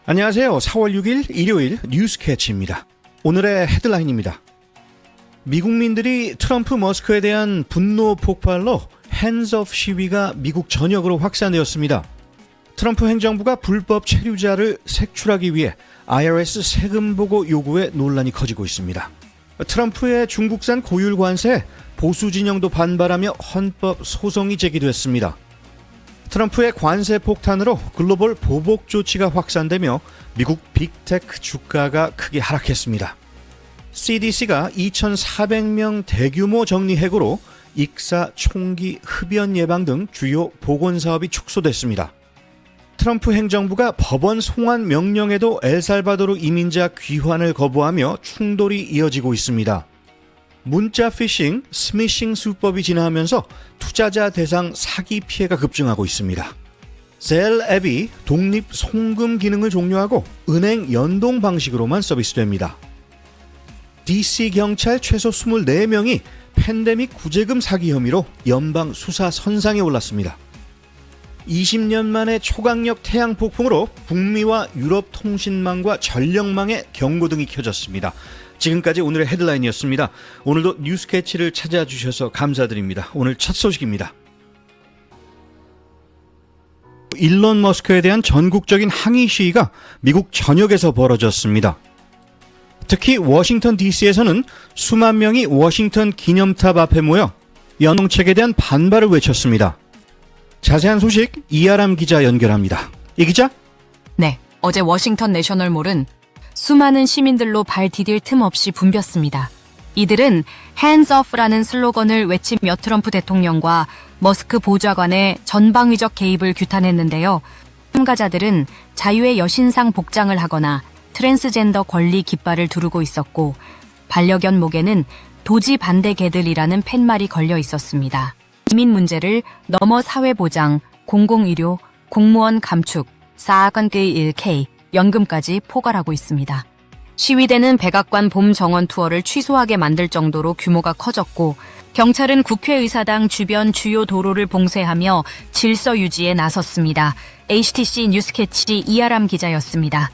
안녕하세요. 4월 6일 일요일 뉴스캐치입니다. 오늘의 헤드라인입니다. 미국민들이 트럼프 머스크에 대한 분노 폭발로 핸즈업 시위가 미국 전역으로 확산되었습니다. 트럼프 행정부가 불법 체류자를 색출하기 위해 IRS 세금 보고 요구에 논란이 커지고 있습니다. 트럼프의 중국산 고율 관세에 보수 진영도 반발하며 헌법 소송이 제기됐습니다. 트럼프의 관세 폭탄으로 글로벌 보복 조치가 확산되며 미국 빅테크 주가가 크게 하락했습니다. CDC가 2,400명 대규모 정리해고로 익사, 총기, 흡연 예방 등 주요 보건사업이 축소됐습니다. 트럼프 행정부가 법원 송환 명령에도 엘살바도르 이민자 귀환을 거부하며 충돌이 이어지고 있습니다. 문자 피싱, 스미싱 수법이 진화하면서 투자자 대상 사기 피해가 급증하고 있습니다. 셀 앱이 독립 송금 기능을 종료하고 은행 연동 방식으로만 서비스됩니다. DC 경찰 최소 24명이 팬데믹 구제금 사기 혐의로 연방 수사 선상에 올랐습니다. 20년 만에 초강력 태양 폭풍으로 북미와 유럽 통신망과 전력망에 경고등이 켜졌습니다. 지금까지 오늘의 헤드라인이었습니다. 오늘도 뉴스캐치를 찾아주셔서 감사드립니다. 오늘 첫 소식입니다. 일론 머스크에 대한 전국적인 항의 시위가 미국 전역에서 벌어졌습니다. 특히 워싱턴 DC에서는 수만 명이 워싱턴 기념탑 앞에 모여 연홍책에 대한 반발을 외쳤습니다. 자세한 소식 이아람 기자 연결합니다. 이 기자? 네, 어제 워싱턴 내셔널몰은 수많은 시민들로 발 디딜 틈 없이 붐볐습니다. 이들은 Hands Off라는 슬로건을 외치며 트럼프 대통령과 머스크 보좌관의 전방위적 개입을 규탄했는데요. 참가자들은 자유의 여신상 복장을 하거나 트랜스젠더 권리 깃발을 두르고 있었고 반려견 목에는 도지 반대 개들이라는 팻말이 걸려 있었습니다. 이민 문제를 넘어 사회보장, 공공의료, 공무원 감축, 4건의 1K, 연금까지 포괄하고 있습니다. 시위대는 백악관 봄 정원 투어를 취소하게 만들 정도로 규모가 커졌고 경찰은 국회의사당 주변 주요 도로를 봉쇄하며 질서 유지에 나섰습니다. HTC 뉴스캐치 이아람 기자였습니다.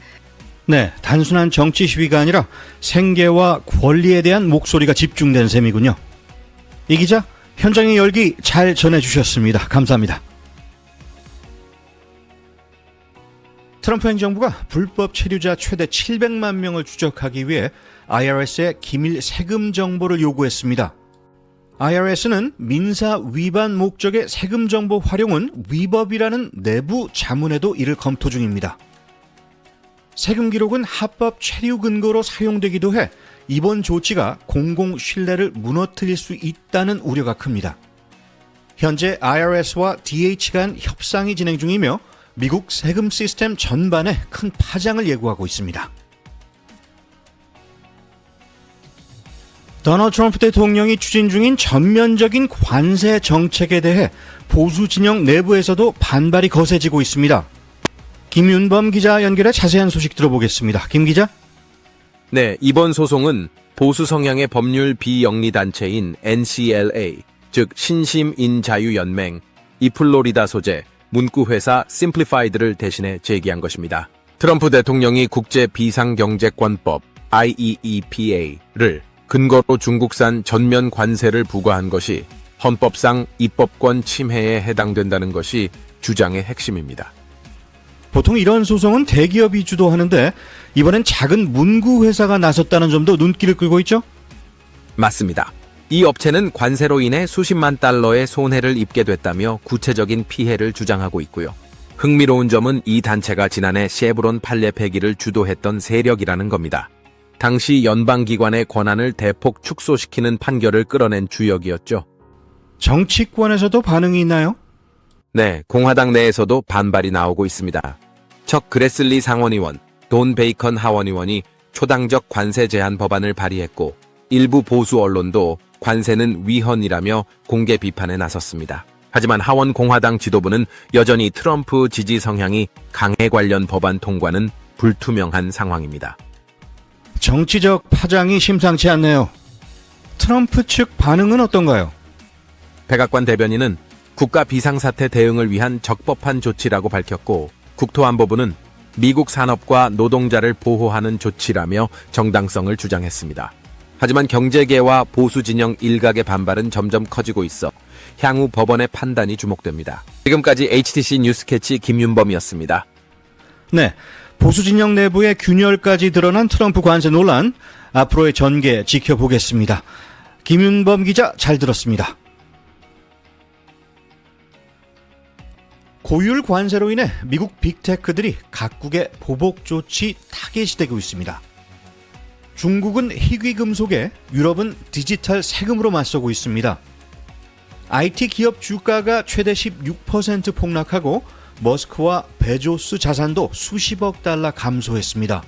네, 단순한 정치 시위가 아니라 생계와 권리에 대한 목소리가 집중된 셈이군요. 이 기자, 현장의 열기 잘 전해주셨습니다. 감사합니다. 트럼프 행정부가 불법 체류자 최대 700만 명을 추적하기 위해 IRS에 기밀 세금 정보를 요구했습니다. IRS는 민사 위반 목적의 세금 정보 활용은 위법이라는 내부 자문에도 이를 검토 중입니다. 세금 기록은 합법 체류 근거로 사용되기도 해 이번 조치가 공공 신뢰를 무너뜨릴 수 있다는 우려가 큽니다. 현재 IRS와 DH 간 협상이 진행 중이며 미국 세금 시스템 전반에 큰 파장을 예고하고 있습니다. 도널드 트럼프 대통령이 추진 중인 전면적인 관세 정책에 대해 보수 진영 내부에서도 반발이 거세지고 있습니다. 김윤범 기자 연결해 자세한 소식 들어보겠습니다. 김 기자? 네, 이번 소송은 보수 성향의 법률 비영리단체인 NCLA, 즉 신심인자유연맹, 이 플로리다 소재 문구회사 심플리파이드를 대신해 제기한 것입니다. 트럼프 대통령이 국제 비상경제권법 IEEPA를 근거로 중국산 전면 관세를 부과한 것이 헌법상 입법권 침해에 해당된다는 것이 주장의 핵심입니다. 보통 이런 소송은 대기업이 주도하는데 이번엔 작은 문구회사가 나섰다는 점도 눈길을 끌고 있죠? 맞습니다. 이 업체는 관세로 인해 수십만 달러의 손해를 입게 됐다며 구체적인 피해를 주장하고 있고요. 흥미로운 점은 이 단체가 지난해 쉐브론 판례 폐기를 주도했던 세력이라는 겁니다. 당시 연방기관의 권한을 대폭 축소시키는 판결을 끌어낸 주역이었죠. 정치권에서도 반응이 있나요? 네, 공화당 내에서도 반발이 나오고 있습니다. 척 그레슬리 상원의원, 돈 베이컨 하원의원이 초당적 관세 제한 법안을 발의했고 일부 보수 언론도 관세는 위헌이라며 공개 비판에 나섰습니다. 하지만 하원 공화당 지도부는 여전히 트럼프 지지 성향이 강해 관련 법안 통과는 불투명한 상황입니다. 정치적 파장이 심상치 않네요. 트럼프 측 반응은 어떤가요? 백악관 대변인은 국가 비상사태 대응을 위한 적법한 조치라고 밝혔고 국토안보부는 미국 산업과 노동자를 보호하는 조치라며 정당성을 주장했습니다. 하지만 경제계와 보수 진영 일각의 반발은 점점 커지고 있어 향후 법원의 판단이 주목됩니다. 지금까지 HTC 뉴스캐치 김윤범이었습니다. 네, 보수 진영 내부의 균열까지 드러난 트럼프 관세 논란, 앞으로의 전개 지켜보겠습니다. 김윤범 기자 잘 들었습니다. 고율 관세로 인해 미국 빅테크들이 각국의 보복 조치 타겟이 되고 있습니다. 중국은 희귀금속에, 유럽은 디지털 세금으로 맞서고 있습니다. IT 기업 주가가 최대 16% 폭락하고 머스크와 베조스 자산도 수십억 달러 감소했습니다.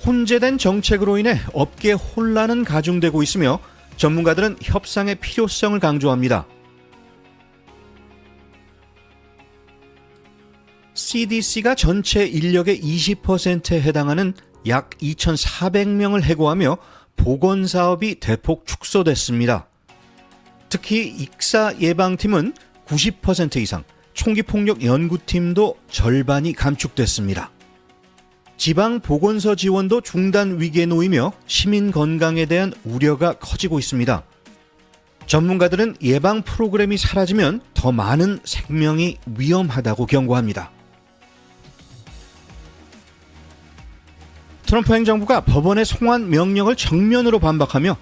혼재된 정책으로 인해 업계 혼란은 가중되고 있으며 전문가들은 협상의 필요성을 강조합니다. CDC가 전체 인력의 20%에 해당하는 약 2,400명을 해고하며 보건사업이 대폭 축소됐습니다. 특히 익사 예방팀은 90% 이상, 총기폭력 연구팀도 절반이 감축됐습니다. 지방보건소 지원도 중단 위기에 놓이며 시민 건강에 대한 우려가 커지고 있습니다. 전문가들은 예방 프로그램이 사라지면 더 많은 생명이 위험하다고 경고합니다. 트럼프 행정부가 법원의 송환 명령을 정면으로 반박하며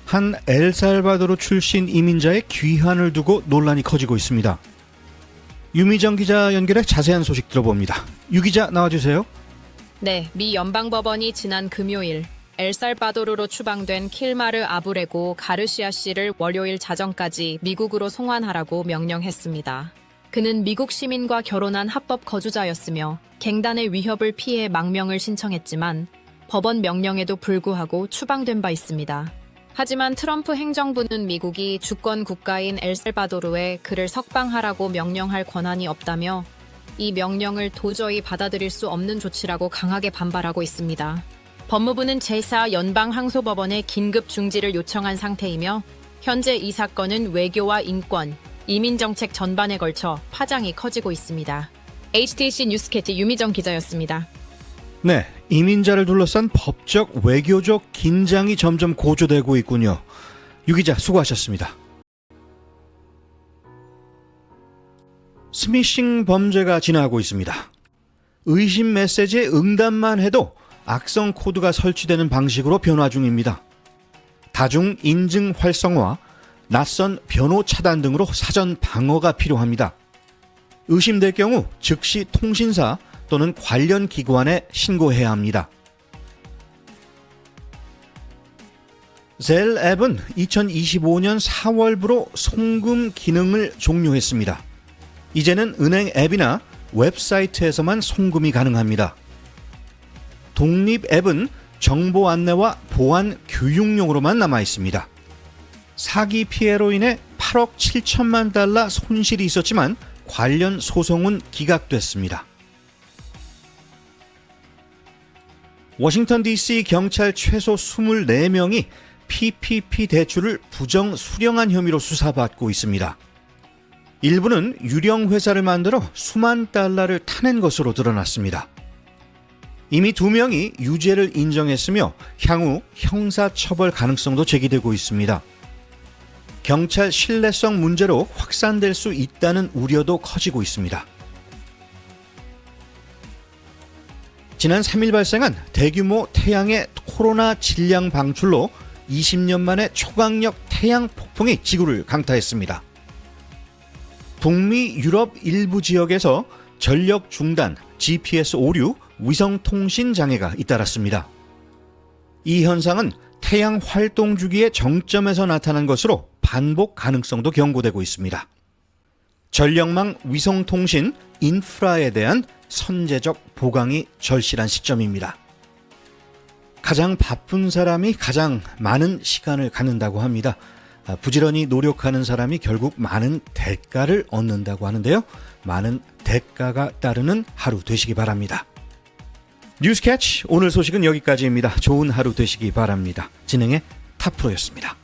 한 엘살바도르 출신 이민자의 귀환을 두고 논란이 커지고 있습니다. 유미정 기자 연결해 자세한 소식 들어봅니다. 유 기자 나와주세요. 네, 미 연방법원이 지난 금요일 엘살바도르로 추방된 킬마르 아브레고 가르시아 씨를 월요일 자정까지 미국으로 송환하라고 명령했습니다. 그는 미국 시민과 결혼한 합법 거주자였으며 갱단의 위협을 피해 망명을 신청했지만 법원 명령에도 불구하고 추방된 바 있습니다. 하지만 트럼프 행정부는 미국이 주권 국가인 엘살바도르에 그를 석방하라고 명령할 권한이 없다며 이 명령을 도저히 받아들일 수 없는 조치라고 강하게 반발하고 있습니다. 법무부는 제4 연방항소법원에 긴급 중지를 요청한 상태이며 현재 이 사건은 외교와 인권, 이민정책 전반에 걸쳐 파장이 커지고 있습니다. HTC 뉴스캐치 유미정 기자였습니다. 네, 이민자를 둘러싼 법적, 외교적 긴장이 점점 고조되고 있군요. 유 기자 수고하셨습니다. 스미싱 범죄가 진화하고 있습니다. 의심 메시지에 응답만 해도 악성 코드가 설치되는 방식으로 변화 중입니다. 다중 인증 활성화, 낯선 변호 차단 등으로 사전 방어가 필요합니다. 의심될 경우 즉시 통신사 또는 관련 기관에 신고해야 합니다. 젤 앱은 2025년 4월부로 송금 기능을 종료했습니다. 이제는 은행 앱이나 웹사이트에서만 송금이 가능합니다. 독립 앱은 정보 안내와 보안 교육용으로만 남아 있습니다. 사기 피해로 인해 8억 7천만 달러 손실이 있었지만 관련 소송은 기각됐습니다. 워싱턴 DC 경찰 최소 24명이 PPP 대출을 부정 수령한 혐의로 수사받고 있습니다. 일부는 유령 회사를 만들어 수만 달러를 타낸 것으로 드러났습니다. 이미 2명이 유죄를 인정했으며 향후 형사처벌 가능성도 제기되고 있습니다. 경찰 신뢰성 문제로 확산될 수 있다는 우려도 커지고 있습니다. 지난 3일 발생한 대규모 태양의 코로나 질량 방출로 20년 만에 초강력 태양 폭풍이 지구를 강타했습니다. 북미 유럽 일부 지역에서 전력 중단, GPS 오류, 위성통신 장애가 잇따랐습니다. 이 현상은 태양 활동 주기의 정점에서 나타난 것으로 반복 가능성도 경고되고 있습니다. 전력망 위성통신 인프라에 대한 선제적 보강이 절실한 시점입니다. 가장 바쁜 사람이 가장 많은 시간을 갖는다고 합니다. 부지런히 노력하는 사람이 결국 많은 대가를 얻는다고 하는데요. 많은 대가가 따르는 하루 되시기 바랍니다. 뉴스캐치 오늘 소식은 여기까지입니다. 좋은 하루 되시기 바랍니다. 진행의 타프로였습니다.